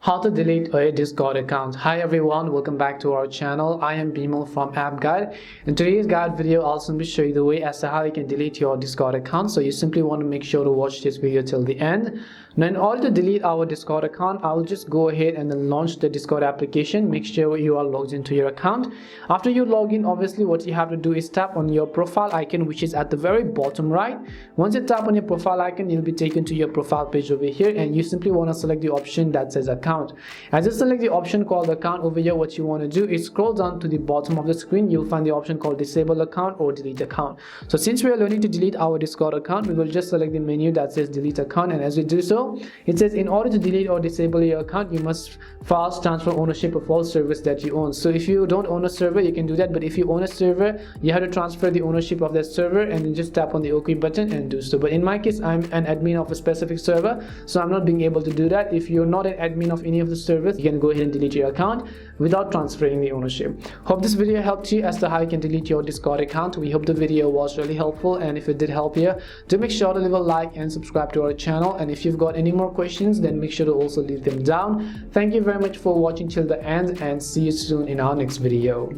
How to delete a Discord account. Hi everyone, welcome back to our channel. I am Bimal from App Guide. In today's guide video, I'll simply show you the way as to how you can delete your Discord account. So you simply want to make sure to watch this video till the end. Now in order to delete our Discord account, I'll just go ahead and then launch the Discord application. Make sure you are logged into your account. After you log in, obviously what you have to do is tap on your profile icon, which is at the very bottom right. Once you tap on your profile icon, you'll be taken to your profile page over here, and you simply want to select the option that says account. As you select the option called account over here, what you want to do is scroll down to the bottom of the screen. You'll find the option called disable account or delete account. So since we are learning to delete our Discord account, we will just select the menu that says delete account, and as we do so, it says in order to delete or disable your account, you must first transfer ownership of all servers that you own. So if you don't own a server, you can do that, but if you own a server, you have to transfer the ownership of that server and then just tap on the OK button and do so. But in my case, I'm an admin of a specific server, so I'm not being able to do that. If you're not an admin of any of the servers, you can go ahead and delete your account without transferring the ownership. Hope this video helped you as to how you can delete your Discord account. We hope the video was really helpful, and if it did help you, do make sure to leave a like and subscribe to our channel. And if you've got any more questions, then make sure to also leave them down. Thank you very much for watching till the end, and see you soon in our next video.